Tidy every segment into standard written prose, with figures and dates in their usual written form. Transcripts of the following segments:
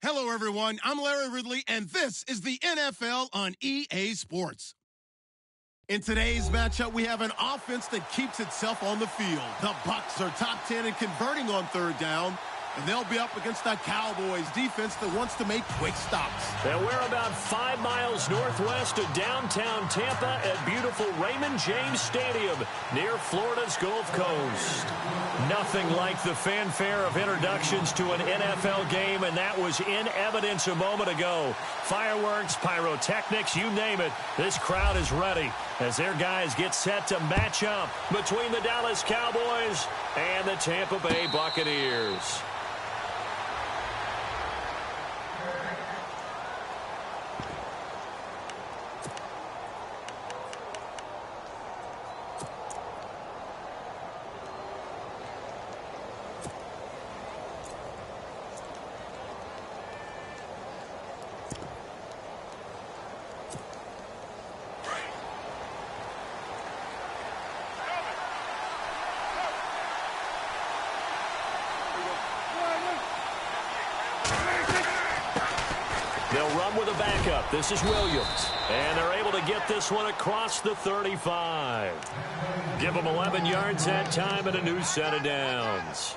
Hello, everyone. I'm Larry Ridley, and this is the NFL on EA Sports. In today's matchup, we have an offense that keeps itself on the field. The Bucs are top 10 in converting on third down, and they'll be up against the Cowboys defense that wants to make quick stops. And we're about 5 miles northwest of downtown Tampa at beautiful Raymond James Stadium near Florida's Gulf Coast. Nothing like the fanfare of introductions to an NFL game, and that was in evidence a moment ago. Fireworks, pyrotechnics, you name it. This crowd is ready as their guys get set to match up between the Dallas Cowboys and the Tampa Bay Buccaneers. They'll run with a backup. This is Williams. And they're able to get this one across the 35. Give them 11 yards that time and a new set of downs.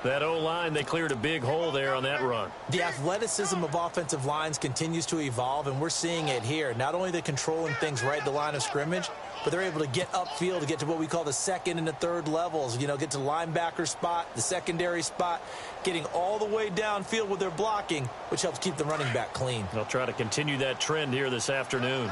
That O-line, they cleared a big hole there on that run. The athleticism of offensive lines continues to evolve, and we're seeing it here. Not only the controlling things right at the line of scrimmage, but they're able to get upfield to get to what we call the second and the third levels. You know, get to the linebacker spot, the secondary spot, getting all the way downfield with their blocking, which helps keep the running back clean. They'll try to continue that trend here this afternoon.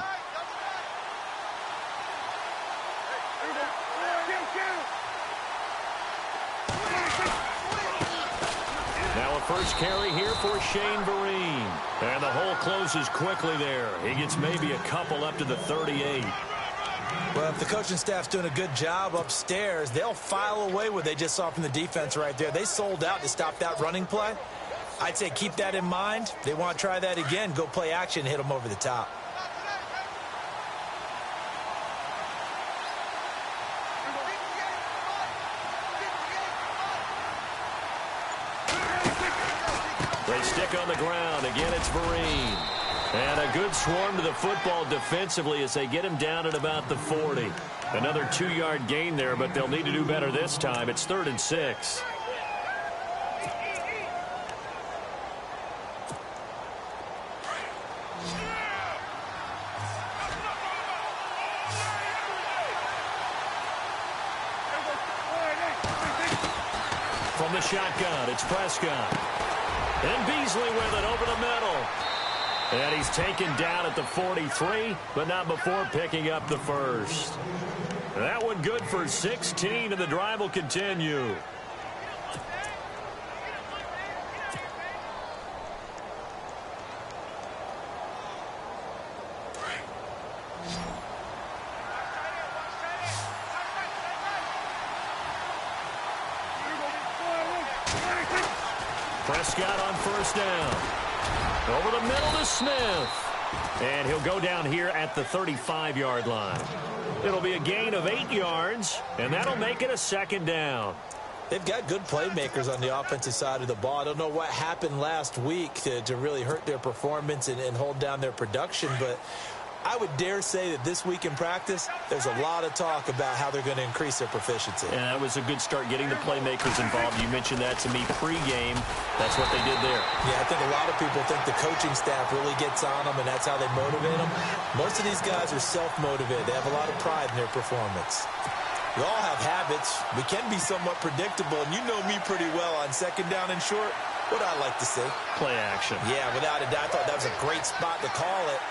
Now a first carry here for Shane Vereen. And the hole closes quickly there. He gets maybe a couple up to the 38. Well, if the coaching staff's doing a good job upstairs, they'll file away what they just saw from the defense right there. They sold out to stop that running play. I'd say keep that in mind. They want to try that again. Go play action, hit them over the top. They stick on the ground. Again, it's Vereen. And a good swarm to the football defensively as they get him down at about the 40. Another 2-yard gain there, but they'll need to do better this time. It's 3rd and 6. From the shotgun, it's Prescott. And Beasley with it over the middle. And he's taken down at the 43, but not before picking up the first. That one good for 16, and the drive will continue. Prescott on first down. Over the middle to Smith. And he'll go down here at the 35-yard line. It'll be a gain of 8 yards, and that'll make it a 2nd down. They've got good playmakers on the offensive side of the ball. I don't know what happened last week to really hurt their performance and hold down their production, but I would dare say that this week in practice, there's a lot of talk about how they're going to increase their proficiency. And that was a good start getting the playmakers involved. You mentioned that to me pregame. That's what they did there. Yeah, I think a lot of people think the coaching staff really gets on them, and that's how they motivate them. Most of these guys are self-motivated. They have a lot of pride in their performance. We all have habits. We can be somewhat predictable, and you know me pretty well on 2nd down and short. What I like to see? Play action. Yeah, without a doubt. I thought that was a great spot to call it.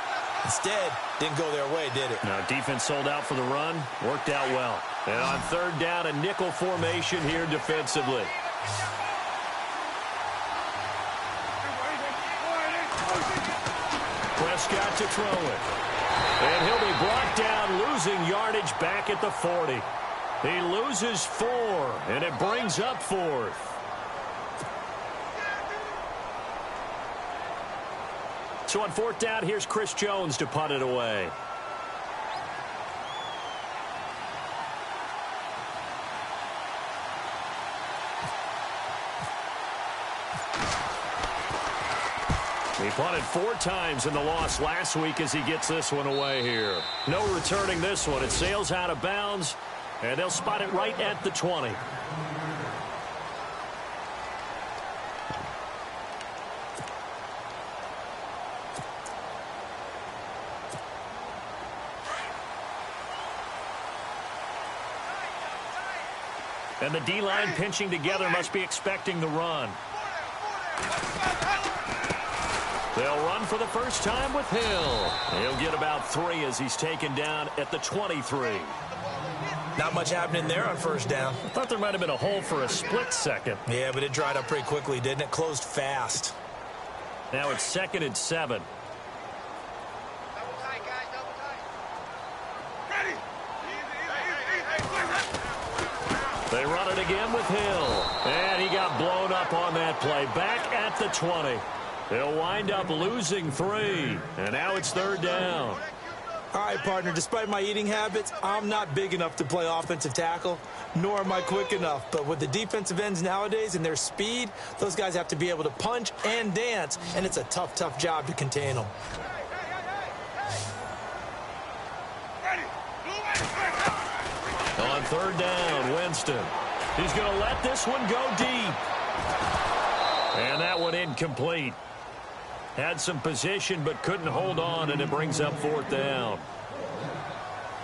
Instead, didn't go their way, did it? No, defense sold out for the run. Worked out well. And on 3rd down, a nickel formation here defensively. Prescott to throw it. And he'll be brought down, losing yardage back at the 40. He loses 4, and it brings up 4th. So on 4th down, here's Chris Jones to punt it away. He punted 4 times in the loss last week as he gets this one away here. No returning this one. It sails out of bounds, and they'll spot it right at the 20. And the D-line pinching together must be expecting the run. They'll run for the first time with Hill. He'll get about 3 as he's taken down at the 23. Not much happening there on first down. I thought there might have been a hole for a split second. Yeah, but it dried up pretty quickly, didn't it? Closed fast. Now it's 2nd and 7. They run it again with Hill. And he got blown up on that play. Back at the 20. They'll wind up losing 3. And now it's 3rd down. All right, partner, despite my eating habits, I'm not big enough to play offensive tackle, nor am I quick enough. But with the defensive ends nowadays and their speed, those guys have to be able to punch and dance, and it's a tough, tough job to contain them. On 3rd down, Winston. He's going to let this one go deep. And that one incomplete. Had some position but couldn't hold on, and it brings up 4th down.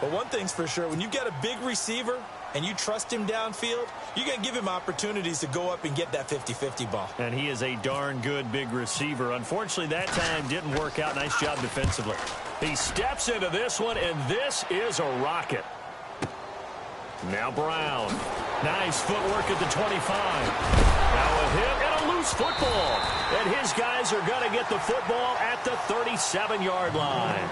But one thing's for sure, when you get a big receiver and you trust him downfield, you're going to give him opportunities to go up and get that 50-50 ball. And he is a darn good big receiver. Unfortunately, that time didn't work out. Nice job defensively. He steps into this one, and this is a rocket. Now Brown. Nice footwork at the 25. Now a hit and a loose football. And his guys are going to get the football at the 37-yard line.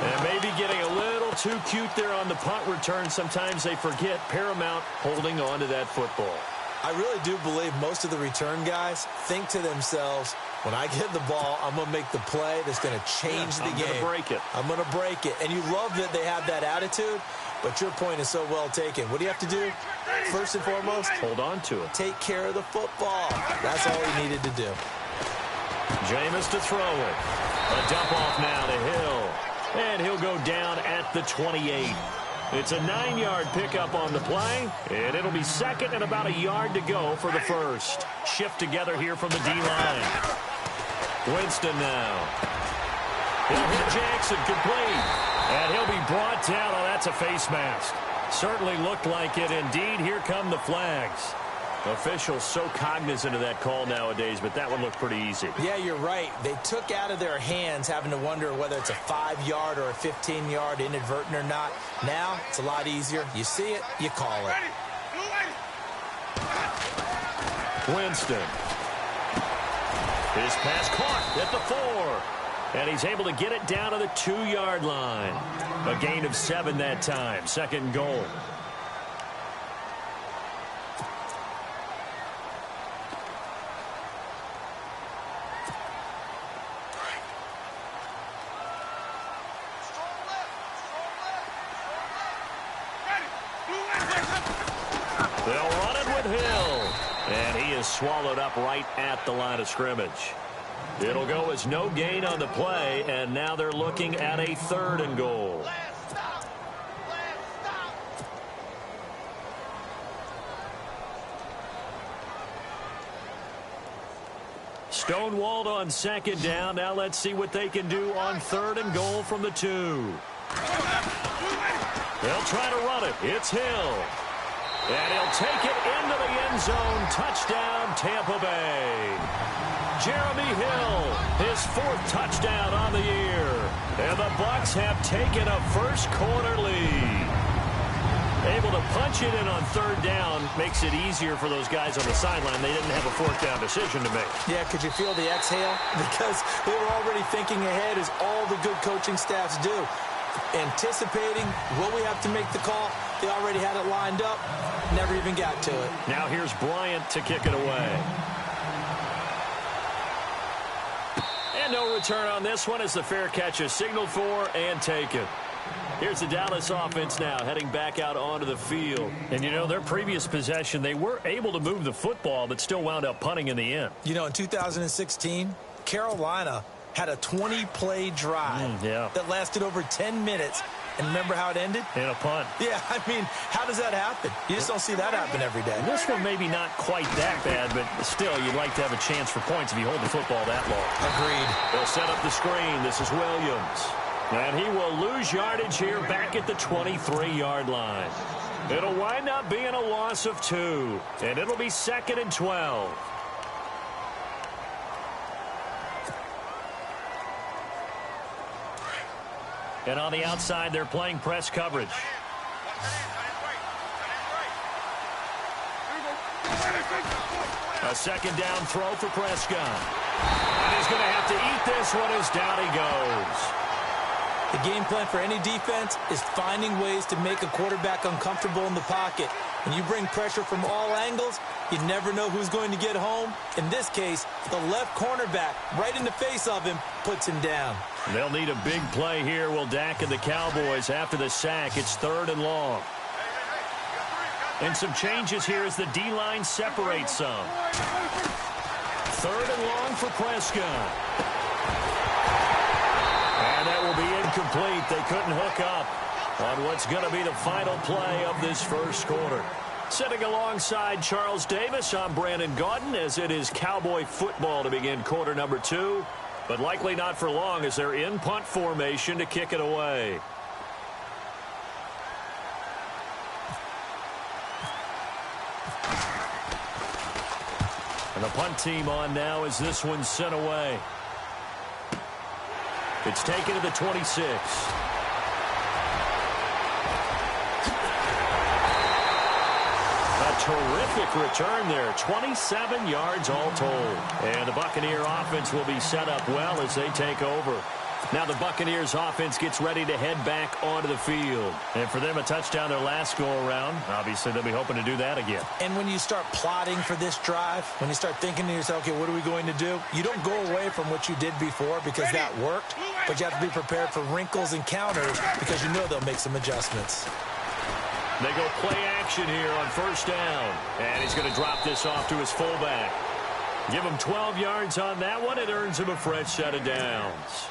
And maybe getting a little too cute there on the punt return. Sometimes they forget Paramount holding on to that football. I really do believe most of the return guys think to themselves, when I get the ball, I'm going to make the play that's going to change the game. I'm going to break it. I'm going to break it. And you love that they have that attitude, but your point is so well taken. What do you have to do? First and foremost, hold on to it. Take care of the football. That's all he needed to do. Jameis to throw it. A dump off now to Hill. And he'll go down at the 28. It's a 9-yard pickup on the play, and it'll be 2nd and about a yard to go for the first. Shift together here from the D-line. Winston now. He'll hit Jackson complete. And he'll be brought down. Oh, that's a face mask. Certainly looked like it. Indeed, here come the flags. Officials so cognizant of that call nowadays, but that one looked pretty easy. Yeah, you're right. They took out of their hands having to wonder whether it's a 5-yard or a 15-yard inadvertent or not. Now, it's a lot easier. You see it, you call it. Winston. His pass caught at the 4. And he's able to get it down to the 2-yard line. A gain of 7 that time. 2nd and goal. They'll run it with Hill. And he is swallowed up right at the line of scrimmage. It'll go as no gain on the play, and now they're looking at a 3rd and goal. Stonewalled on 2nd down. Now let's see what they can do on 3rd and goal from the 2. They'll try to run it. It's Hill. And he'll take it into the end zone. Touchdown, Tampa Bay. Jeremy Hill, his 4th touchdown on the year. And the Bucs have taken a first-quarter lead. Able to punch it in on 3rd down makes it easier for those guys on the sideline. They didn't have a 4th down decision to make. Yeah, could you feel the exhale? Because they were already thinking ahead, as all the good coaching staffs do. Anticipating, will we have to make the call? They already had it lined up. Never even got to it. Now here's Bryant to kick it away. And no return on this one as the fair catch is signaled for and taken. Here's the Dallas offense now heading back out onto the field. And, you know, their previous possession, they were able to move the football but still wound up punting in the end. You know, in 2016, Carolina had a 20-play drive that lasted over 10 minutes. And remember how it ended? In a punt. Yeah, I mean, how does that happen? You just don't see that happen every day. This one maybe not quite that bad, but still, you'd like to have a chance for points if you hold the football that long. Agreed. They'll set up the screen. This is Williams. And he will lose yardage here back at the 23-yard line. It'll wind up being a loss of 2, and it'll be 2nd and 12. And on the outside, they're playing press coverage. A 2nd down throw for Prescott. And he's going to have to eat this one as down he goes. The game plan for any defense is finding ways to make a quarterback uncomfortable in the pocket. When you bring pressure from all angles, you never know who's going to get home. In this case, the left cornerback, right in the face of him, puts him down. They'll need a big play here, will Dak and the Cowboys. After the sack, it's 3rd and long. And some changes here as the D-line separates some. 3rd and long for Prescott. And that will be incomplete. They couldn't hook up on what's going to be the final play of this first quarter. Sitting alongside Charles Davis, I'm Brandon Gaudin, as it is Cowboy football to begin quarter number 2. But likely not for long as they're in punt formation to kick it away. And the punt team on now as this one's sent away. It's taken to the 26. A terrific return there. 27 yards all told. And the Buccaneer offense will be set up well as they take over. Now the Buccaneers offense gets ready to head back onto the field. And for them, a touchdown their last go-around. Obviously, they'll be hoping to do that again. And when you start plotting for this drive, when you start thinking to yourself, okay, what are we going to do? You don't go away from what you did before because that worked. But you have to be prepared for wrinkles and counters because you know they'll make some adjustments. They go play action here on 1st down. And he's going to drop this off to his fullback. Give him 12 yards on that one. It earns him a fresh set of downs.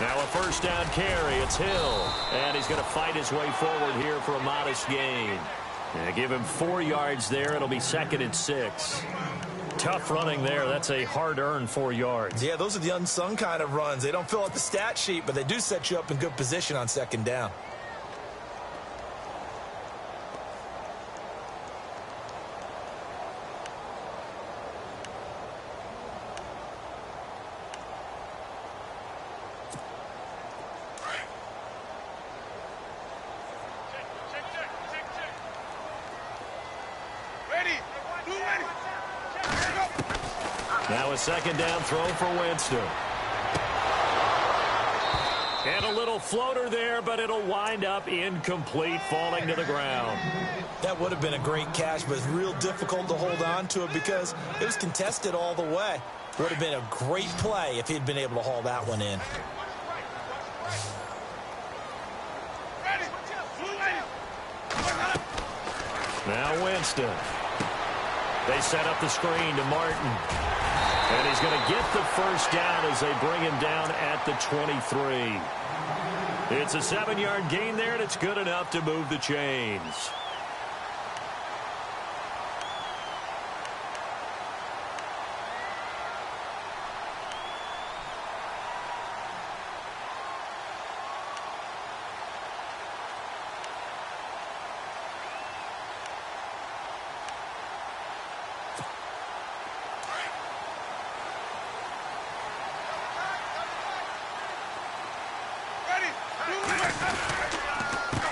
Now a 1st down carry. It's Hill. And he's going to fight his way forward here for a modest gain. And give him 4 yards there. It'll be 2nd and 6. Tough running there. That's a hard-earned 4 yards. Yeah, those are the unsung kind of runs. They don't fill out the stat sheet, but they do set you up in good position on 2nd down. Now a 2nd down throw for Winston. And a little floater there, but it'll wind up incomplete, falling to the ground. That would have been a great catch, but it's real difficult to hold on to it because it was contested all the way. Would have been a great play if he'd been able to haul that one in. Now Winston. They set up the screen to Martin. And he's going to get the 1st down as they bring him down at the 23. It's a 7-yard gain there, and it's good enough to move the chains.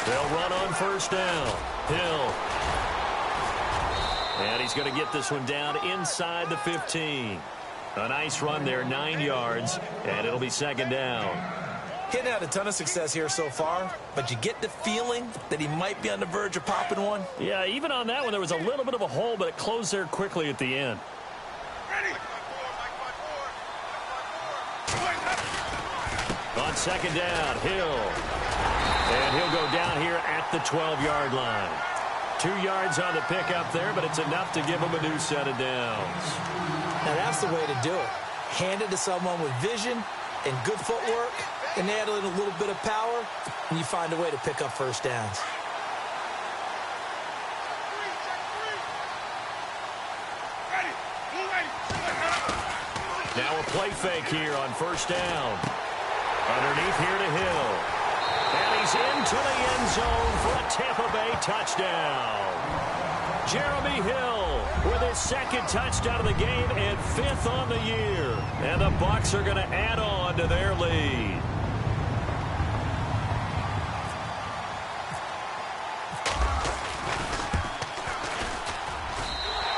They'll run on 1st down. Hill. And he's going to get this one down inside the 15. A nice run there, 9 yards, and it'll be 2nd down. He hadn't had a ton of success here so far, but you get the feeling that he might be on the verge of popping one. Yeah, even on that one, there was a little bit of a hole, but it closed there quickly at the end. On second down, Hill. And he'll go down here at the 12-yard line. 2 yards on the pickup there, but it's enough to give him a new set of downs. Now that's the way to do it. Hand it to someone with vision and good footwork, and add in a little bit of power, and you find a way to pick up first downs. Now a play fake here on first down. Underneath here to Hill. And he's into the end zone for a Tampa Bay touchdown. Jeremy Hill with his second touchdown of the game and 5th on the year. And the Bucs are going to add on to their lead.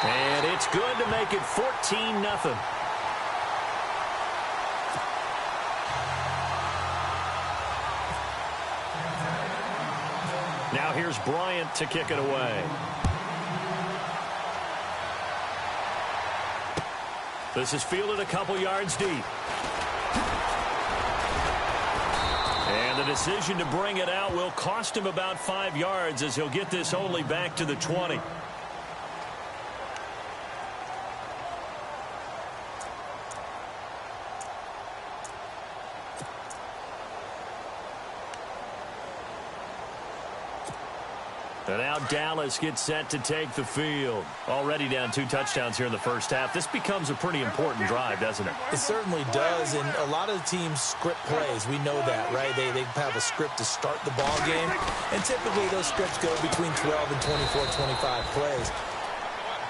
And it's good to make it 14-0. Now here's Bryant to kick it away. This is fielded a couple yards deep. And the decision to bring it out will cost him about 5 yards as he'll get this only back to the 20. And now Dallas gets set to take the field. Already down 2 touchdowns here in the first half. This becomes a pretty important drive, doesn't it? It certainly does, and a lot of the teams script plays. We know that, right? They have a script to start the ball game, and typically those scripts go between 12 and 24, 25 plays.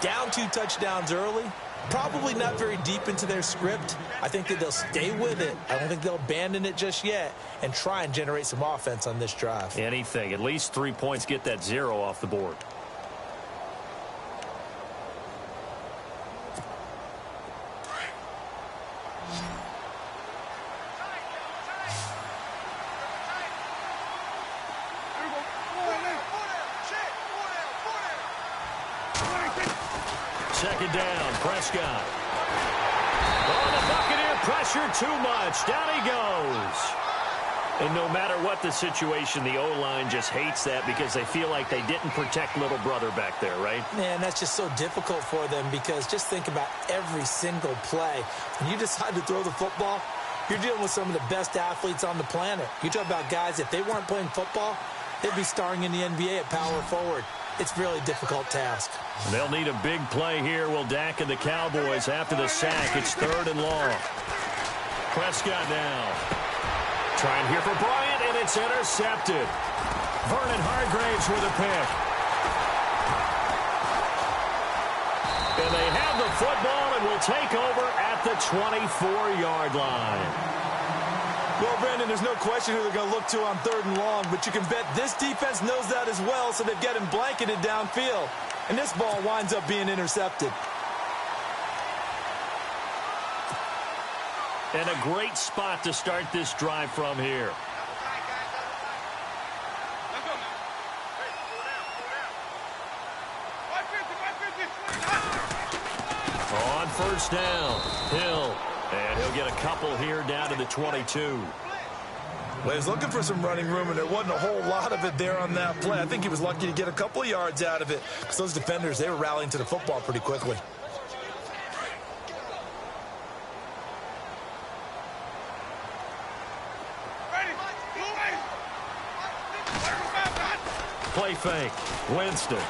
Down 2 touchdowns early, probably not very deep into their script. I think that they'll stay with it. I don't think they'll abandon it just yet and try and generate some offense on this drive. Anything. At least 3 points, get that 0 off the board. Second down, Prescott. Oh, the Buccaneer pressure too much. Down he goes. And no matter what the situation, the O-line just hates that because they feel like they didn't protect little brother back there, right? Man, that's just so difficult for them because just think about every single play. When you decide to throw the football, you're dealing with some of the best athletes on the planet. You talk about guys, if they weren't playing football, they'd be starring in the NBA at power forward. It's a really difficult task. They'll need a big play here, will Dak and the Cowboys after the sack. It's 3rd and long. Prescott now. Trying here for Bryant, and it's intercepted. Vernon Hargreaves with a pick. And they have the football and will take over at the 24-yard line. Well, Brandon, there's no question who they're going to look to on 3rd and long, but you can bet this defense knows that as well, so they've got him blanketed downfield. And this ball winds up being intercepted. And a great spot to start this drive from here. On first down, Hill. And he'll get a couple here down to the 22. Well, he was looking for some running room, and there wasn't a whole lot of it there on that play. I think he was lucky to get a couple of yards out of it because those defenders, they were rallying to the football pretty quickly. Play fake. Winston.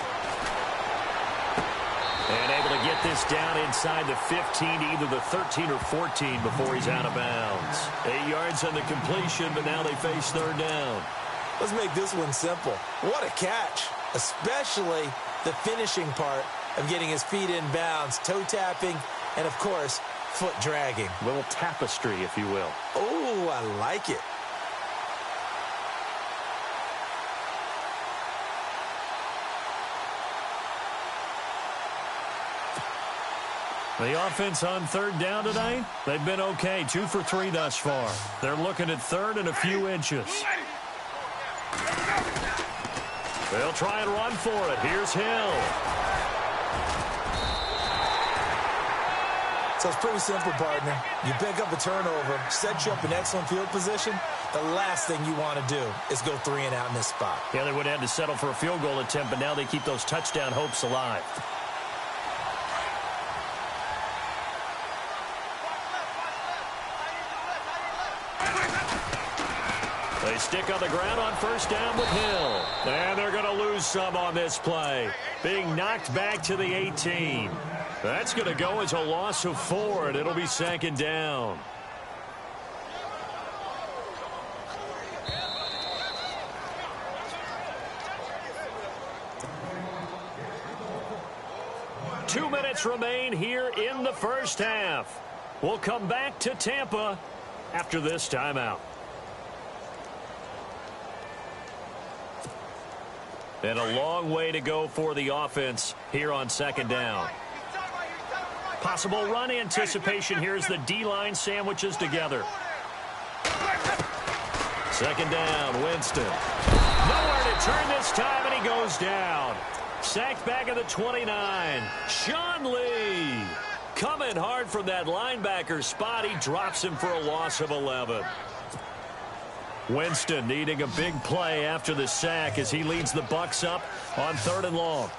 And able to get this down inside the 15, either the 13 or 14 before he's out of bounds. 8 yards on the completion, but now they face 3rd down. Let's make this one simple. What a catch, especially the finishing part of getting his feet in bounds, toe tapping, and, of course, foot dragging. A little tapestry, if you will. Oh, I like it. The offense on 3rd down tonight, they've been okay. 2 for 3 thus far. They're looking at 3rd and a few inches. They'll try and run for it. Here's Hill. So it's pretty simple, partner. You pick up a turnover, set you up in excellent field position. The last thing you want to do is go 3 and out in this spot. Yeah, they would have had to settle for a field goal attempt, but now they keep those touchdown hopes alive. They stick on the ground on first down with Hill. And they're going to lose some on this play. Being knocked back to the 18. That's going to go as a loss of 4, and it'll be second down. Two minutes remain here in the first half. We'll come back to Tampa after this timeout. And a long way to go for the offense here on second down. Possible run anticipation here as the D-line sandwiches together. Second down, Winston. Nowhere to turn this time, and he goes down. Sacked back at the 29. Sean Lee coming hard from that linebacker spot. He drops him for a loss of 11. Winston needing a big play after the sack as he leads the Bucs up on 3rd and long.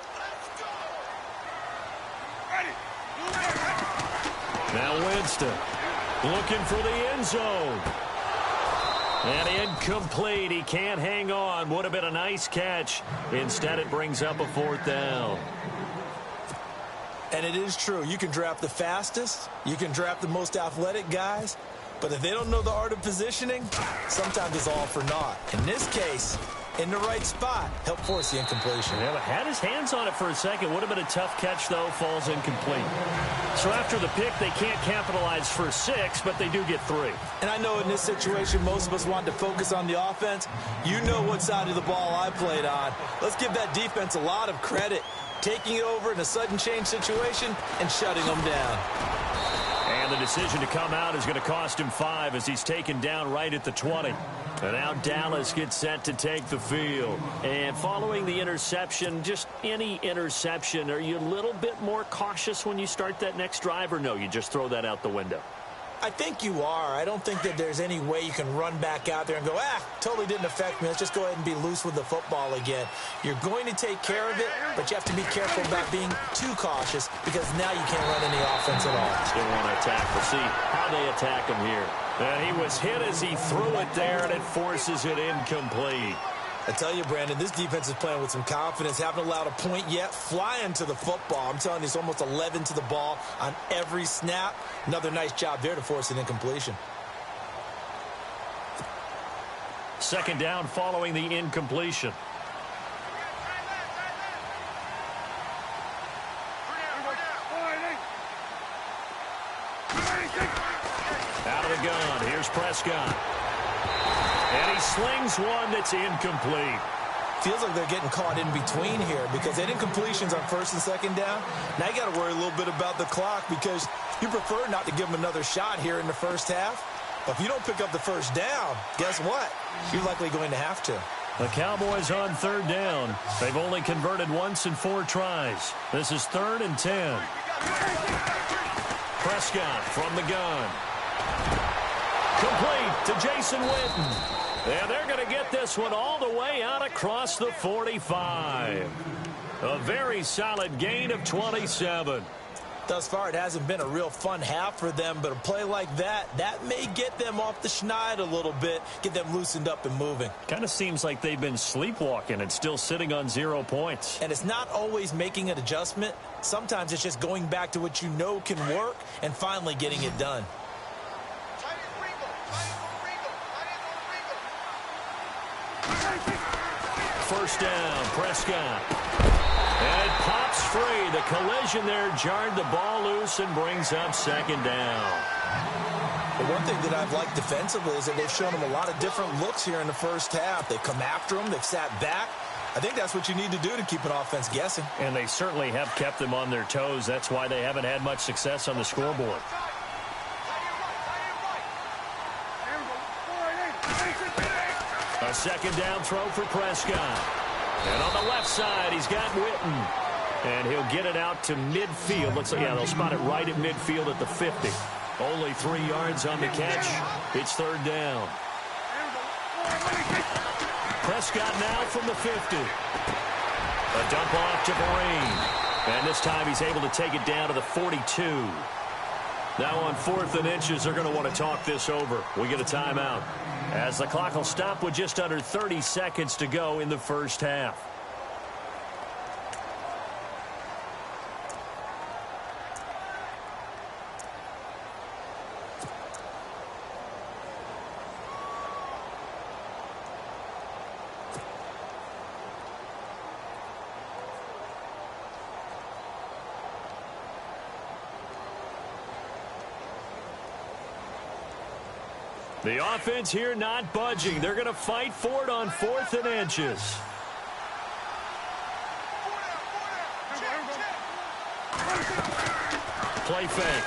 Now Winston looking for the end zone. And incomplete. He can't hang on. Would have been a nice catch. Instead, it brings up a 4th down. And it is true. You can draft the fastest. You can draft the most athletic guys. But if they don't know the art of positioning, sometimes it's all for naught. In this case, in the right spot, help force the incompletion. Yeah, but had his hands on it for a second. Would have been a tough catch, though. Falls incomplete. So after the pick, they can't capitalize for 6, but they do get 3. And I know in this situation, most of us want to focus on the offense. You know what side of the ball I played on. Let's give that defense a lot of credit. Taking it over in a sudden change situation and shutting them down. And the decision to come out is going to cost him 5 as he's taken down right at the 20. And now Dallas gets set to take the field. And following the interception, just any interception, are you a little bit more cautious when you start that next drive, or no, you just throw that out the window? I think you are. I don't think that there's any way you can run back out there and go, totally didn't affect me. Let's just go ahead and be loose with the football again. You're going to take care of it, but you have to be careful about being too cautious because now you can't run any offense at all. Still want to attack. We'll see how they attack him here. And he was hit as he threw it there, and it forces it incomplete. I tell you, Brandon, this defense is playing with some confidence. Haven't allowed a point yet. Flying to the football. I'm telling you, it's almost 11 to the ball on every snap. Another nice job there to force an incompletion. Second down following the incompletion. Out of the gun. Here's Prescott. And he slings one that's incomplete. Feels like they're getting caught in between here because they had incompletions on 1st and 2nd down. Now you got to worry a little bit about the clock because you prefer not to give them another shot here in the first half. But if you don't pick up the first down, guess what? You're likely going to have to. The Cowboys on 3rd down. They've only converted once in 4 tries. This is 3rd and 10. Prescott from the gun. Complete to Jason Witten. And they're going to get this one all the way out across the 45. A very solid gain of 27. Thus far, it hasn't been a real fun half for them, but a play like that may get them off the schneid a little bit, get them loosened up and moving. Kind of seems like they've been sleepwalking and still sitting on 0 points. And it's not always making an adjustment. Sometimes it's just going back to what you know can work and finally getting it done. First down, Prescott. And it pops free. The collision there jarred the ball loose and brings up 2nd down. But one thing that I've liked defensively is that they've shown them a lot of different looks here in the first half. They've come after them. They've sat back. I think that's what you need to do to keep an offense guessing. And they certainly have kept them on their toes. That's why they haven't had much success on the scoreboard. A 2nd down throw for Prescott. And on the left side, he's got Witten. And he'll get it out to midfield. Looks like, yeah, they'll spot it right at midfield at the 50. Only 3 yards on the catch. It's third down. Prescott now from the 50. A dump off to Vereen. And this time he's able to take it down to the 42. Now on 4th and inches, they're going to want to talk this over. We get a timeout as the clock will stop with just under 30 seconds to go in the first half. The offense here not budging. They're going to fight for it on 4th and inches. Play fake.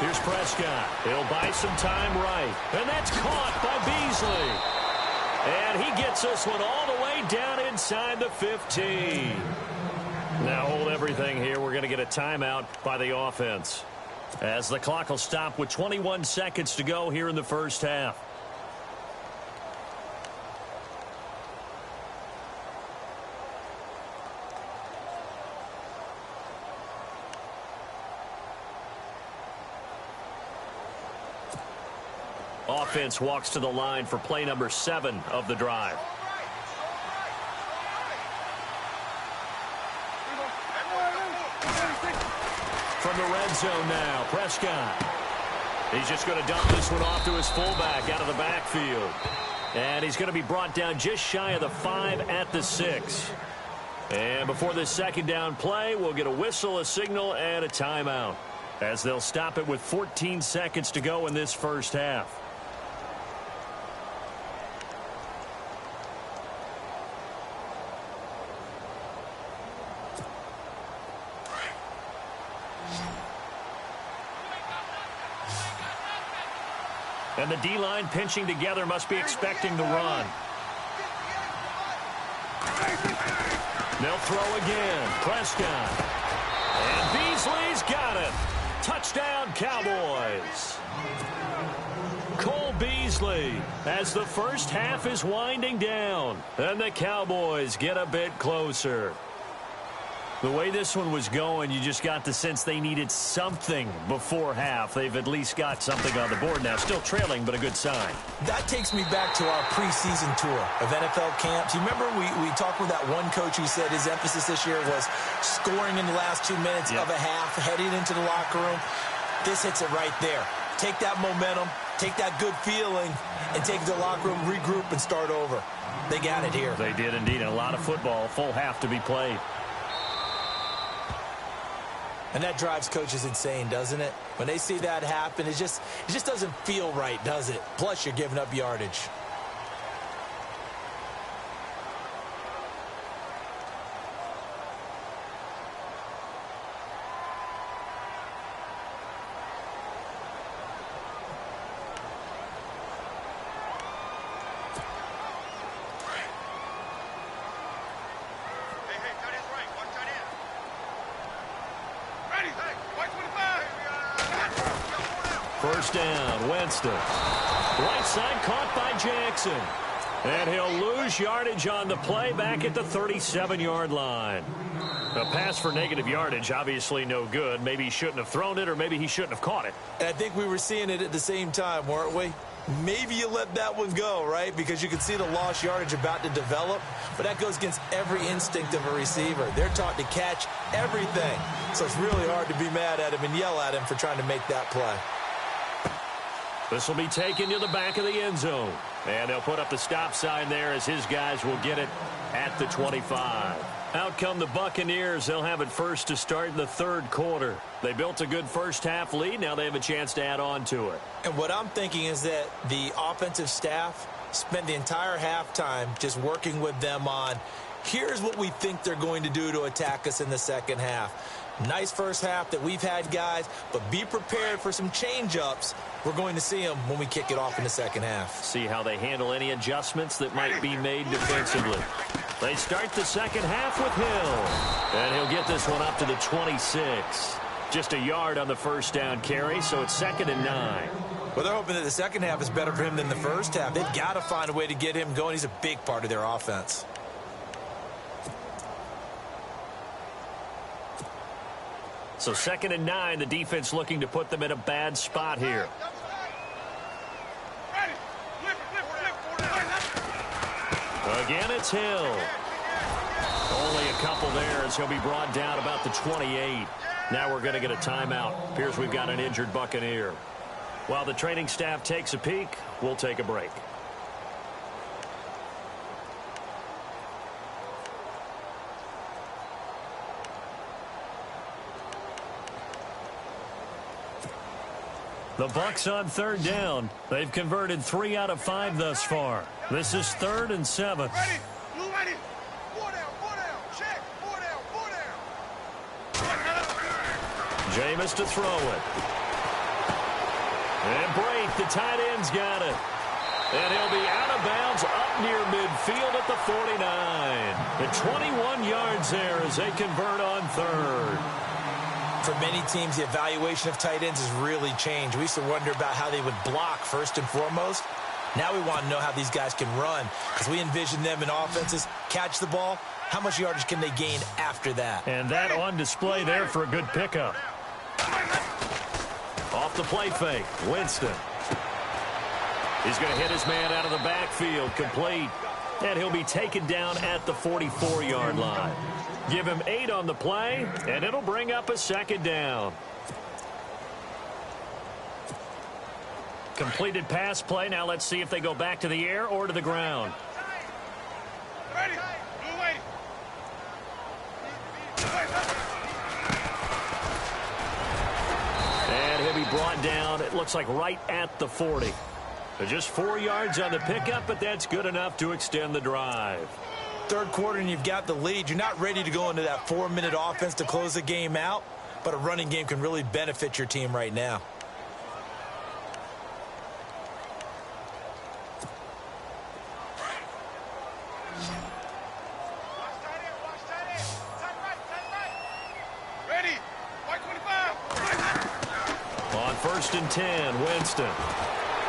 Here's Prescott. He'll buy some time right. And that's caught by Beasley. And he gets this one all the way down inside the 15. Now hold everything here. We're going to get a timeout by the offense, as the clock will stop with 21 seconds to go here in the first half. Offense walks to the line for play number 7 of the drive. From the red zone now, Prescott. He's just going to dump this one off to his fullback out of the backfield. And he's going to be brought down just shy of the 5 at the 6. And before this second down play, we'll get a whistle, a signal, and a timeout, as they'll stop it with 14 seconds to go in this first half. And the D-line pinching together, must be expecting the run. They'll throw again. Prescott. And Beasley's got it. Touchdown, Cowboys. Cole Beasley as the first half is winding down. And the Cowboys get a bit closer. The way this one was going, you just got the sense they needed something before half. They've at least got something on the board now. Still trailing, but a good sign. That takes me back to our preseason tour of NFL camps. You remember we talked with that one coach who said his emphasis this year was scoring in the last 2 minutes of a half, heading into the locker room. This hits it right there. Take that momentum, take that good feeling, and take the locker room, regroup, and start over. They got it here. They did indeed. And a lot of football, full half to be played. And that drives coaches insane, doesn't it? When they see that happen, it just doesn't feel right, does it? Plus, you're giving up yardage. First down, Winston. Right side caught by Jackson. And he'll lose yardage on the play back at the 37-yard line. A pass for negative yardage, obviously no good. Maybe he shouldn't have thrown it, or maybe he shouldn't have caught it. And I think we were seeing it at the same time, weren't we? Maybe you let that one go, right? Because you can see the lost yardage about to develop. But that goes against every instinct of a receiver. They're taught to catch everything. So it's really hard to be mad at him and yell at him for trying to make that play. This will be taken to the back of the end zone. And they'll put up the stop sign there as his guys will get it at the 25. Out come the Buccaneers. They'll have it first to start in the third quarter. They built a good first half lead. Now they have a chance to add on to it. And what I'm thinking is that the offensive staff spent the entire halftime just working with them on, here's what we think they're going to do to attack us in the second half. Nice first half that we've had, guys, but be prepared for some change-ups. We're going to see them when we kick it off in the second half. See how they handle any adjustments that might be made defensively. They start the second half with Hill. And he'll get this one up to the 26. Just a yard on the first down carry, so it's 2nd and 9. Well, they're hoping that the second half is better for him than the first half. They've got to find a way to get him going. He's a big part of their offense. So 2nd and 9, the defense looking to put them in a bad spot here. Again, it's Hill. Only a couple there as he'll be brought down about the 28. Now we're going to get a timeout. Appears we've got an injured Buccaneer. While the training staff takes a peek, we'll take a break. The Bucs on 3rd down. They've converted 3 out of 5 thus far. This is 3rd and 7. Ready. Blue ready. 4 down. Check. 4 down. Jameis to throw it. And Brate, the tight end's got it. And he'll be out of bounds up near midfield at the 49. The 21 yards there as they convert on 3rd. For many teams, the evaluation of tight ends has really changed. We used to wonder about how they would block first and foremost. Now we want to know how these guys can run, because we envision them in offenses catch the ball. How much yardage can they gain after that? And that on display there for a good pickup. Off the play fake, Winston. He's going to hit his man out of the backfield, complete. And he'll be taken down at the 44-yard line. Give him 8 on the play, and it'll bring up a 2nd down. Completed pass play. Now let's see if they go back to the air or to the ground. Ready. Blue ready. And he'll be brought down, it looks like right at the 40. Just 4 yards on the pickup, but that's good enough to extend the drive. Third quarter and you've got the lead. You're not ready to go into that 4-minute offense to close the game out, but a running game can really benefit your team right now. Ready. White 25. On 1st and 10, Winston.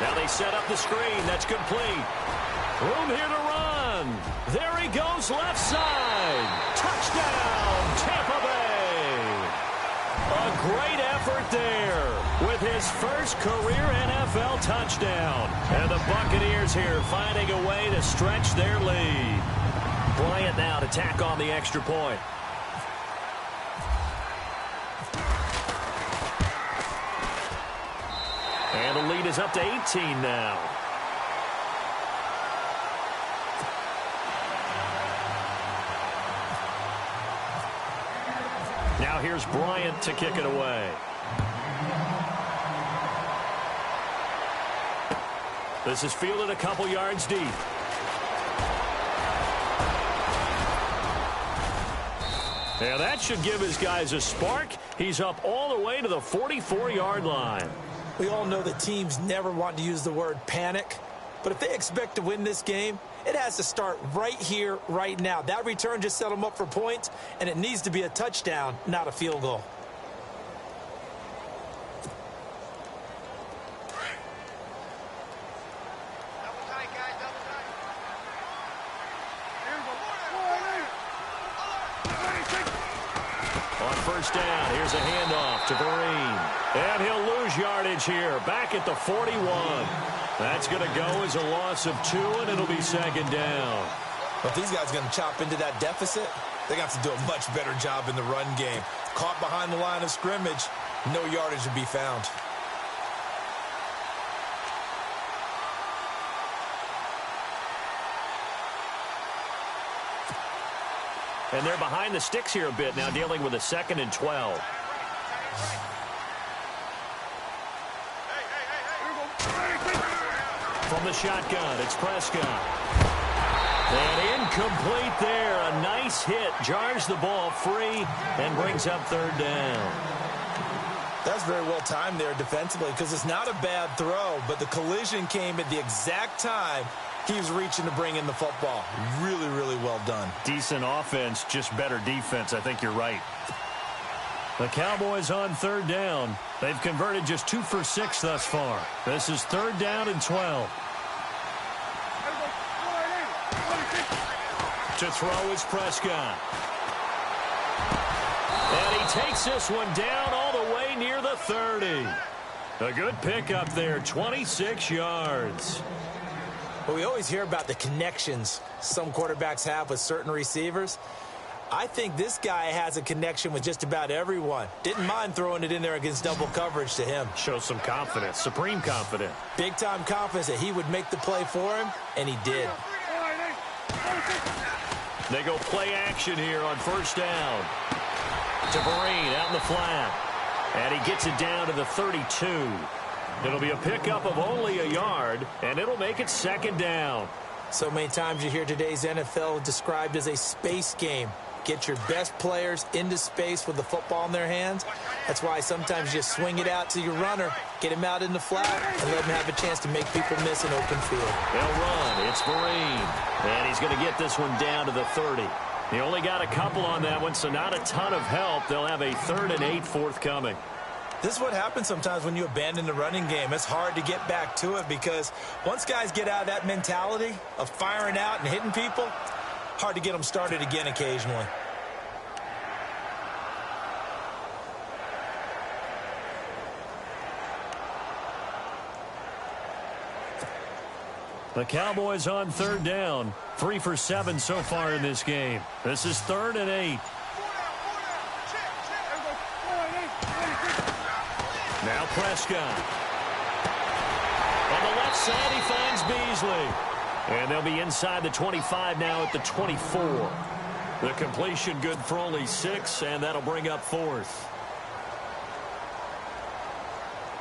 Now they set up the screen. That's complete. Room here to run. There he goes, left side. Touchdown, Tampa Bay. A great effort there with his first career NFL touchdown. And the Buccaneers here finding a way to stretch their lead. Bryant now to tack on the extra point. And the lead is up to 18 now. Now here's Bryant to kick it away. This is fielded a couple yards deep. Now that should give his guys a spark. He's up all the way to the 44-yard line. We all know that teams never want to use the word panic, but if they expect to win this game, it has to start right here, right now. That return just set them up for points, and it needs to be a touchdown, not a field goal. On 1st down, here's a handoff to Vereen. And he'll lose yardage here, back at the 41. That's going to go as a loss of 2, and it'll be 2nd down. But if these guys are going to chop into that deficit, they're going to have to do a much better job in the run game. Caught behind the line of scrimmage, no yardage to be found. And they're behind the sticks here a bit now, dealing with a 2nd and 12. From the shotgun, it's Prescott. And incomplete there. A nice hit. Jars the ball free and brings up 3rd down. That's very well timed there defensively, because it's not a bad throw, but the collision came at the exact time He was reaching to bring in the football. Really, really well done. Decent offense, just better defense. I think you're right. The Cowboys on third down. They've converted just 2 for 6 thus far. This is third down and 12. To throw is Prescott. And he takes this one down all the way near the 30. A good pickup there, 26 yards. Well, we always hear about the connections some quarterbacks have with certain receivers. I think this guy has a connection with just about everyone. Didn't mind throwing it in there against double coverage to him. Shows some confidence, supreme confidence. Big-time confidence that he would make the play for him, and he did. They go play action here on first down. To Vereen out in the flat. And he gets it down to the 32. It'll be a pickup of only a yard, and it'll make it second down. So many times you hear today's NFL described as a space game. Get your best players into space with the football in their hands. That's why sometimes you swing it out to your runner, get him out in the flat, and let him have a chance to make people miss an open field. They'll run. It's Vereen. And he's going to get this one down to the 30. He only got a couple on that one, so not a ton of help. They'll have a 3rd and 8 forthcoming. This is what happens sometimes when you abandon the running game. It's hard to get back to it because once guys get out of that mentality of firing out and hitting people, hard to get them started again occasionally. The Cowboys on third down. 3 for 7 so far in this game. This is 3rd and 8. Now Prescott. On the left side, he finds Beasley. And they'll be inside the 25 now at the 24. The completion good for only 6, and that'll bring up 4th.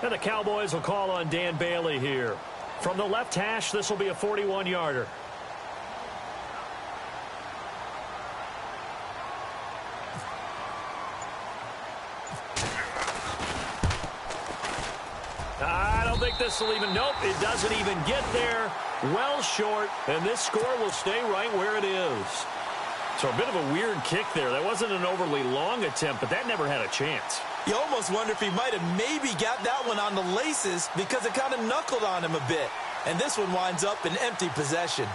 And the Cowboys will call on Dan Bailey here. From the left hash, this will be a 41-yarder. I don't think this will even, nope, it doesn't even get there. Well short, and this score will stay right where it is. So a bit of a weird kick there. That wasn't an overly long attempt, but that never had a chance. You almost wonder if he might have maybe got that one on the laces because it kind of knuckled on him a bit. And this one winds up in empty possession.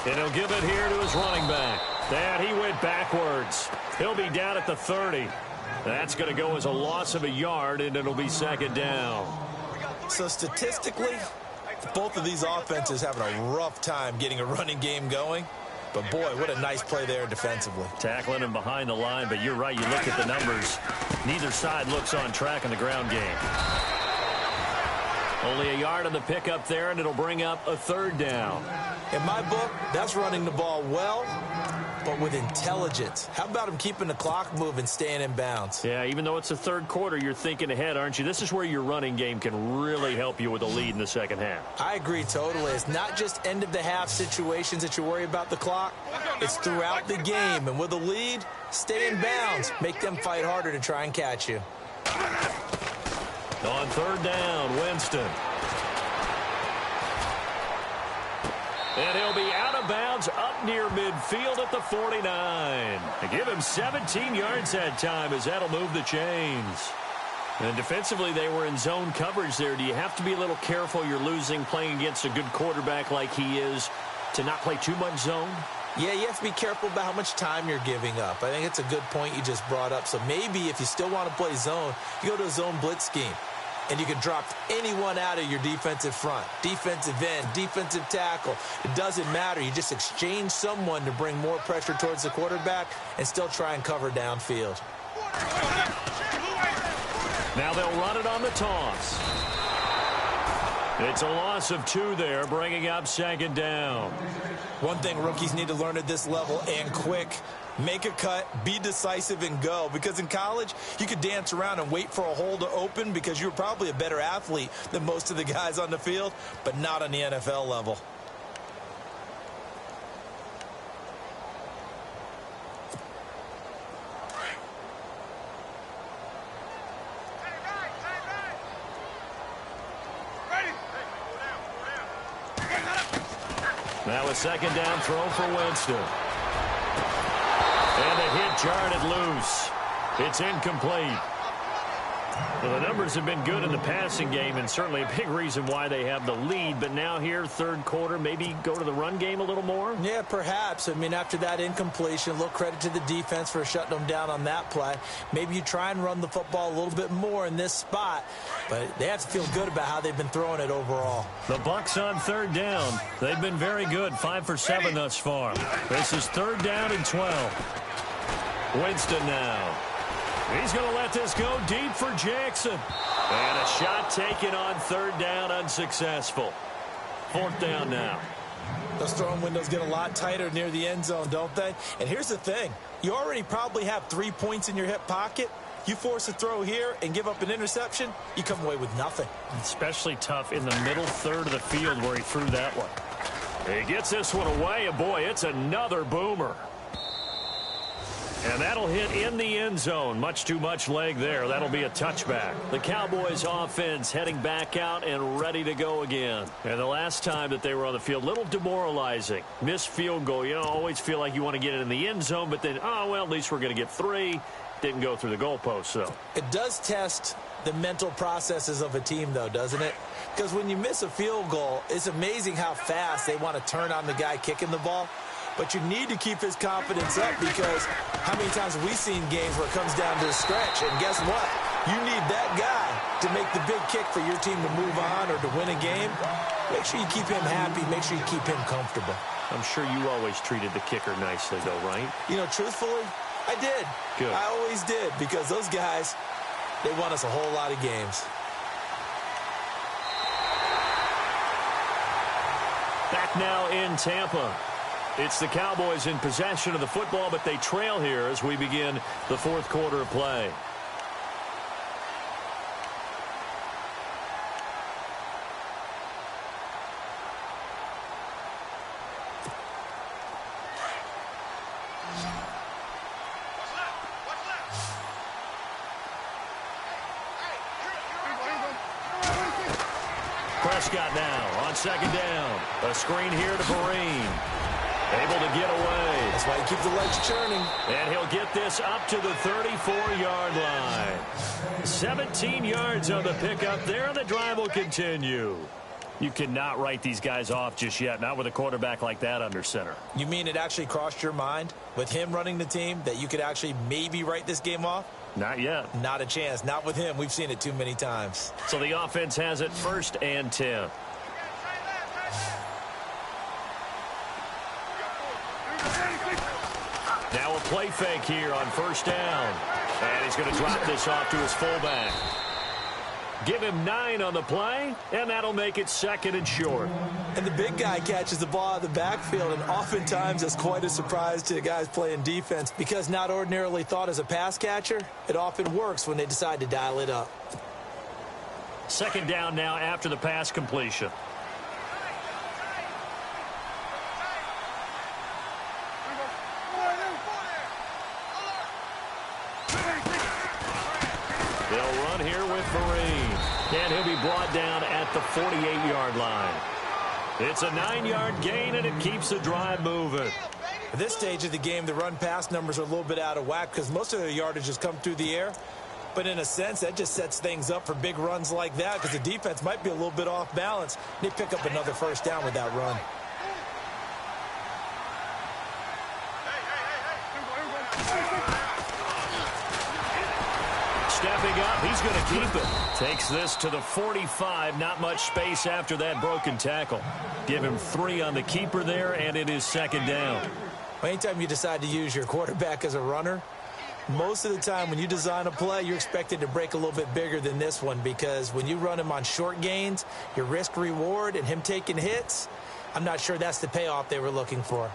And he'll give it here to his running back. And he went backwards. He'll be down at the 30. That's going to go as a loss of a yard, and it'll be second down. So statistically, both of these offenses having a rough time getting a running game going. But, boy, what a nice play there defensively. Tackling him behind the line, but you're right. You look at the numbers. Neither side looks on track in the ground game. Only a yard on the pickup there, and it'll bring up a 3rd down. In my book, that's running the ball well, but with intelligence. How about him keeping the clock moving, staying in bounds? Yeah, even though it's the 3rd quarter, you're thinking ahead, aren't you? This is where your running game can really help you with a lead in the second half. I agree totally. It's not just end-of-the-half situations that you worry about the clock. It's throughout the game. And with a lead, stay in bounds. Make them fight harder to try and catch you. On 3rd down, Winston. And he'll be out of bounds up near midfield at the 49. They give him 17 yards that time as that'll move the chains. And defensively, they were in zone coverage there. Do you have to be a little careful you're losing playing against a good quarterback like he is to not play too much zone? Yeah, you have to be careful about how much time you're giving up. I think it's a good point you just brought up. So maybe if you still want to play zone, you go to a zone blitz scheme. And you can drop anyone out of your defensive front, defensive end, defensive tackle. It doesn't matter. You just exchange someone to bring more pressure towards the quarterback and still try and cover downfield. Now they'll run it on the toss. It's a loss of 2 there, bringing up second down. One thing rookies need to learn at this level, and quick, make a cut, be decisive, and go. Because in college, you could dance around and wait for a hole to open because you're probably a better athlete than most of the guys on the field, but not on the NFL level. Now a second down throw for Winston. And the hit jarred it loose. It's incomplete. Well, the numbers have been good in the passing game, and certainly a big reason why they have the lead. But now here, third quarter, maybe go to the run game a little more? Yeah, perhaps. I mean, after that incompletion, a little credit to the defense for shutting them down on that play. Maybe you try and run the football a little bit more in this spot. But they have to feel good about how they've been throwing it overall. The Bucs on third down. They've been very good, 5 for 7 thus far. This is third down and 12. Winston now. He's going to let this go deep for Jackson. And a shot taken on third down, unsuccessful. Fourth down now. Those throwing windows get a lot tighter near the end zone, don't they? And here's the thing. You already probably have 3 points in your hip pocket. You force a throw here and give up an interception, you come away with nothing. Especially tough in the middle third of the field where he threw that one. He gets this one away, and boy, it's another boomer. And that'll hit in the end zone. Much too much leg there. That'll be a touchback. The Cowboys offense heading back out and ready to go again. And the last time that they were on the field, a little demoralizing. Missed field goal. You know, always feel like you want to get it in the end zone, but then, oh, well, at least we're going to get 3. Didn't go through the goalpost, though. It does test the mental processes of a team, though, doesn't it? Because when you miss a field goal, it's amazing how fast they want to turn on the guy kicking the ball. But you need to keep his confidence up, because how many times have we seen games where it comes down to a stretch? And guess what? You need that guy to make the big kick for your team to move on or to win a game. Make sure you keep him happy. Make sure you keep him comfortable. I'm sure you always treated the kicker nicely, though, right? You know, truthfully, I did. Good. I always did, because those guys, they won us a whole lot of games. Back now in Tampa. It's the Cowboys in possession of the football, but they trail here as we begin the fourth quarter of play. Prescott now on second down. A screen here to Perrine. Able to get away. That's why you keep the legs churning. And he'll get this up to the 34-yard line. 17 yards on the pickup there, and the drive will continue. You cannot write these guys off just yet, not with a quarterback like that under center. You mean it actually crossed your mind with him running the team that you could actually maybe write this game off? Not yet. Not a chance. Not with him. We've seen it too many times. So the offense has it 1st and 10. Now a play fake here on first down. And he's going to drop this off to his fullback. Give him 9 on the play, and that'll make it 2nd and short. And the big guy catches the ball out of the backfield, and oftentimes it's quite a surprise to the guys playing defense, because not ordinarily thought as a pass catcher, it often works when they decide to dial it up. 2nd down now after the pass completion. They'll run here with Perrine. And he'll be brought down at the 48-yard line. It's a 9-yard gain, and it keeps the drive moving. At this stage of the game, the run-pass numbers are a little bit out of whack because most of their yardage has come through the air. But in a sense, that just sets things up for big runs like that, because the defense might be a little bit off balance. They pick up another first down with that run. Stepping up, he's going to keep it. Takes this to the 45. Not much space after that broken tackle. Give him 3 on the keeper there, and it is 2nd down. Anytime you decide to use your quarterback as a runner, most of the time when you design a play, you're expected to break a little bit bigger than this one, because when you run him on short gains, your risk-reward and him taking hits, I'm not sure that's the payoff they were looking for.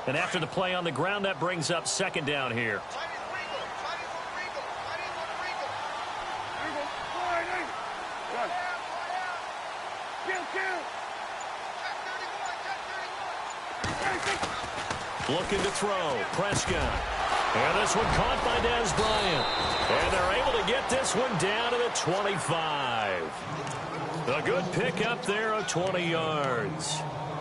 And after the play on the ground, that brings up 2nd down here. Looking to throw. Prescott. And this one caught by Dez Bryant. And they're able to get this one down to the 25. A good pick up there of 20 yards.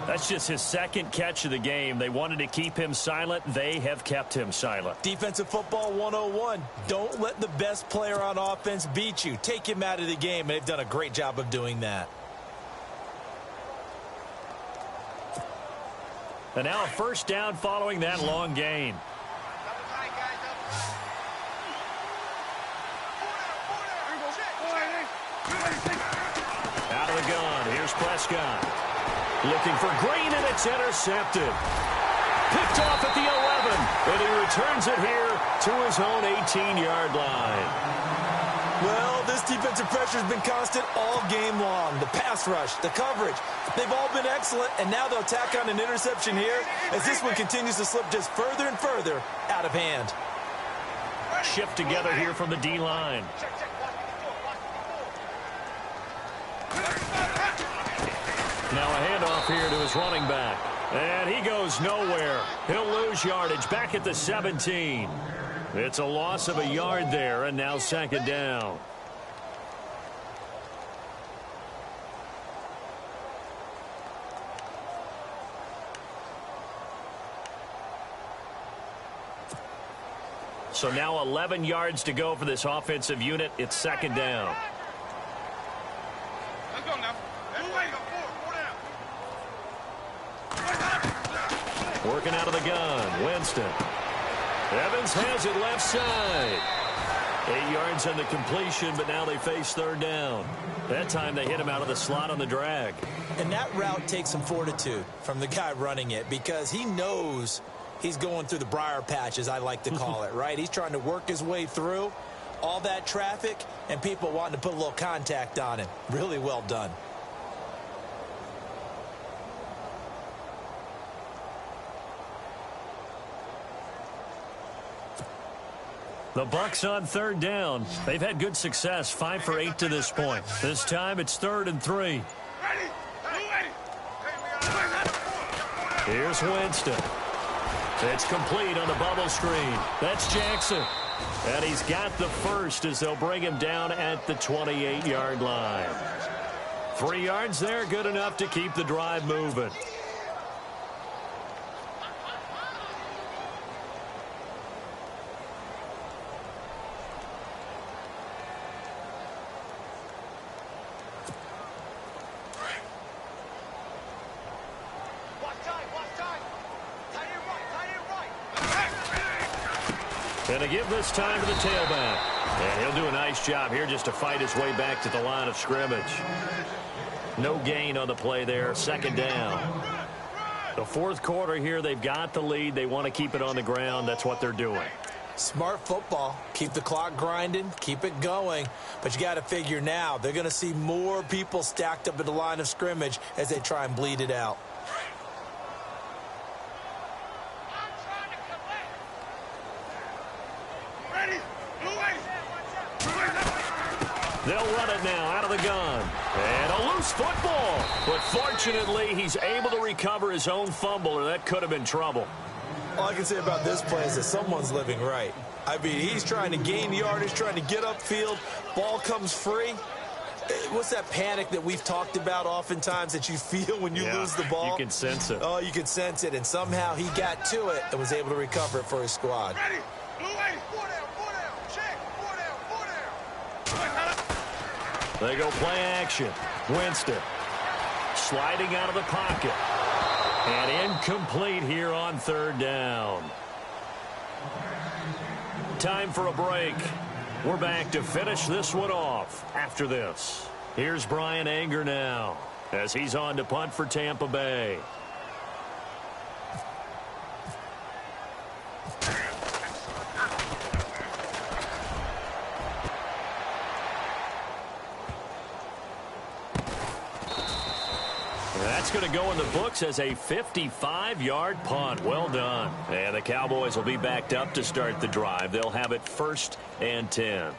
That's just his second catch of the game. They wanted to keep him silent. They have kept him silent. Defensive football 101. Don't let the best player on offense beat you. Take him out of the game, and they've done a great job of doing that. And now a first down following that long gain. Out of the gun. Here's Prescott. Looking for Green, and it's intercepted. Picked off at the 11, and he returns it here to his own 18-yard line. Well, this defensive pressure has been constant all game long. The pass rush, the coverage, they've all been excellent, and now they'll tack on an interception here as this one continues to slip just further and further out of hand. Shift together here from the D-line. Now a handoff here to his running back. And he goes nowhere. He'll lose yardage back at the 17. It's a loss of a yard there, and now second down. So now 11 yards to go for this offensive unit. It's second down. Let's go now. Working out of the gun, Winston. Evans has it left side. 8 yards on the completion, but now they face third down. That time they hit him out of the slot on the drag. And that route takes some fortitude from the guy running it because he knows he's going through the briar patch, as I like to call it, right? He's trying to work his way through all that traffic and people wanting to put a little contact on him. Really well done. The Bucs on third down. They've had good success, 5 for 8 to this point. This time it's 3rd and 3. Here's Winston. It's complete on the bubble screen. That's Jackson. And he's got the first as they'll bring him down at the 28-yard line. 3 yards there, good enough to keep the drive moving. And to give this time to the tailback. And he'll do a nice job here just to fight his way back to the line of scrimmage. No gain on the play there. Second down. The fourth quarter here, they've got the lead. They want to keep it on the ground. That's what they're doing. Smart football. Keep the clock grinding. Keep it going. But you got to figure now they're going to see more people stacked up at the line of scrimmage as they try and bleed it out. They'll run it now out of the gun. And a loose football. But fortunately, he's able to recover his own fumble, or that could have been trouble. All I can say about this play is that someone's living right. I mean, he's trying to gain yardage, trying to get upfield. Ball comes free. What's that panic that we've talked about oftentimes that you feel when you lose the ball? You can sense it. Oh, you can sense it. And somehow he got to it and was able to recover it for his squad. Ready. Blue 80. 4 down. Check. 4 down. They go play action. Winston sliding out of the pocket. And incomplete here on third down. Time for a break. We're back to finish this one off after this. Here's Brian Anger now as he's on to punt for Tampa Bay. That's going to go in the books as a 55-yard punt. Well done. And the Cowboys will be backed up to start the drive. They'll have it 1st and 10.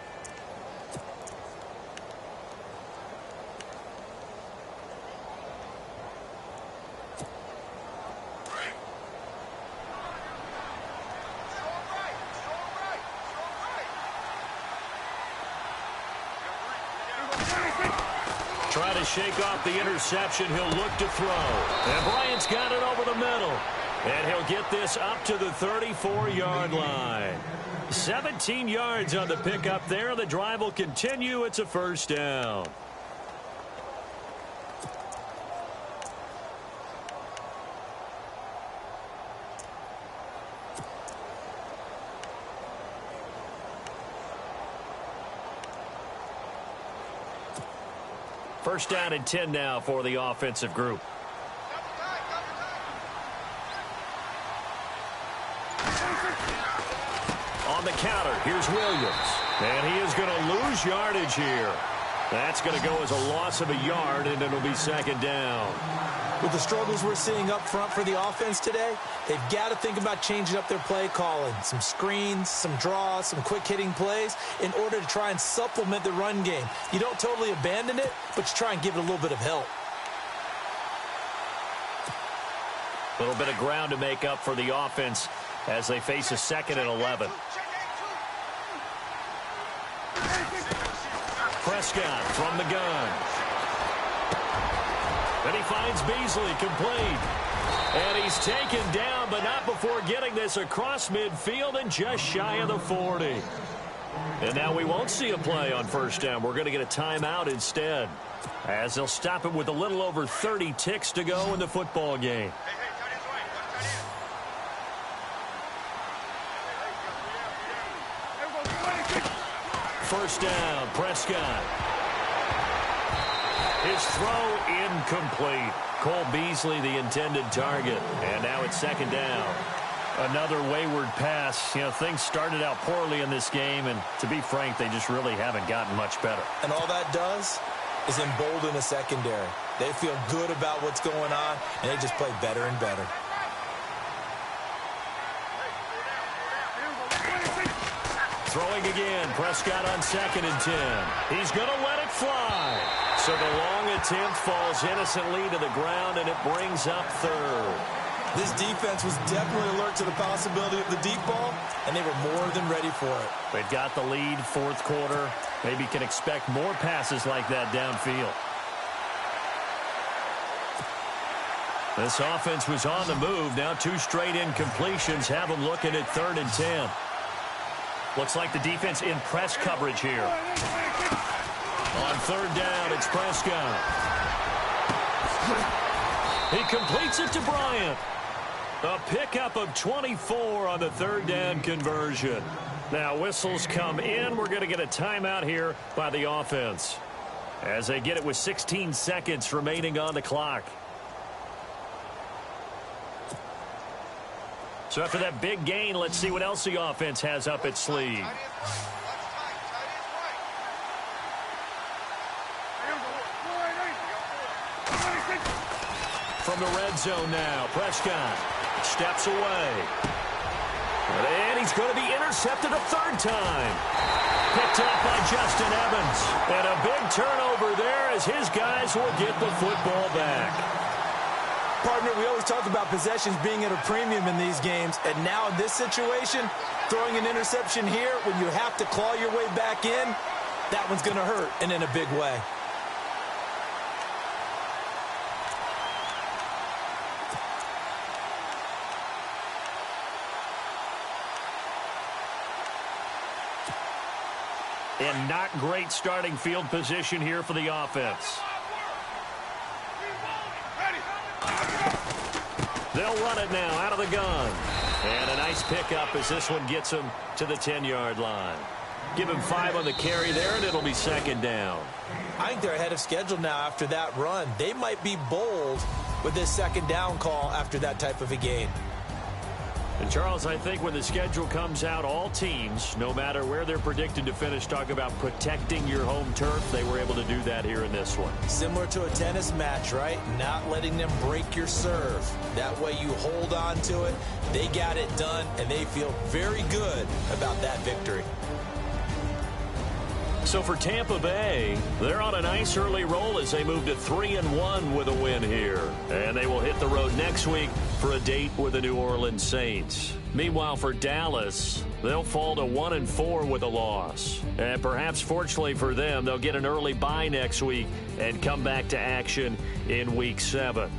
Trying to shake off the interception. He'll look to throw. And Bryant's got it over the middle. And he'll get this up to the 34-yard line. 17 yards on the pickup there. The drive will continue. It's a first down. First down and 10 now for the offensive group. On the counter, here's Williams. And he is going to lose yardage here. That's going to go as a loss of a yard, and it'll be second down. With the struggles we're seeing up front for the offense today, they've got to think about changing up their play calling. Some screens, some draws, some quick-hitting plays in order to try and supplement the run game. You don't totally abandon it, but you try and give it a little bit of help. A little bit of ground to make up for the offense as they face a 2nd and 11. Prescott from the gun. And he finds Beasley complete. And he's taken down, but not before getting this across midfield and just shy of the 40. And now we won't see a play on first down. We're going to get a timeout instead, as they'll stop it with a little over 30 ticks to go in the football game. First down, Prescott. His throw incomplete. Cole Beasley, the intended target. And now it's second down. Another wayward pass. You know, things started out poorly in this game, and to be frank, they just really haven't gotten much better. And all that does is embolden a secondary. They feel good about what's going on, and they just play better and better. Throwing again, Prescott on 2nd and 10. He's going to let it fly. So the long attempt falls innocently to the ground, and it brings up 3rd. This defense was definitely alert to the possibility of the deep ball, and they were more than ready for it. They've got the lead, 4th quarter. Maybe can expect more passes like that downfield. This offense was on the move. Now 2 straight incompletions have them looking at 3rd and 10. Looks like the defense in press coverage here. On 3rd down, it's Prescott. He completes it to Bryant. A pickup of 24 on the 3rd down conversion. Now whistles come in. We're going to get a timeout here by the offense, as they get it with 16 seconds remaining on the clock. So after that big gain, let's see what else the offense has up its sleeve. From the red zone now, Prescott steps away. And he's going to be intercepted a 3rd time. Picked up by Justin Evans. And a big turnover there as his guys will get the football back. Partner, we always talk about possessions being at a premium in these games, and now in this situation, throwing an interception here when you have to claw your way back in, that one's going to hurt, and in a big way. And not great starting field position here for the offense. They'll run it now out of the gun. And a nice pickup as this one gets him to the 10-yard line. Give him 5 on the carry there, and it'll be second down. I think they're ahead of schedule now after that run. They might be bold with this second down call after that type of a gain. And, Charles, I think when the schedule comes out, all teams, no matter where they're predicted to finish, talk about protecting your home turf. They were able to do that here in this one. Similar to a tennis match, right? Not letting them break your serve. That way you hold on to it. They got it done, and they feel very good about that victory. So for Tampa Bay, they're on a nice early roll as they move to 3-1 with a win here. And they will hit the road next week for a date with the New Orleans Saints. Meanwhile, for Dallas, they'll fall to 1-4 with a loss. And perhaps fortunately for them, they'll get an early bye next week and come back to action in Week 7.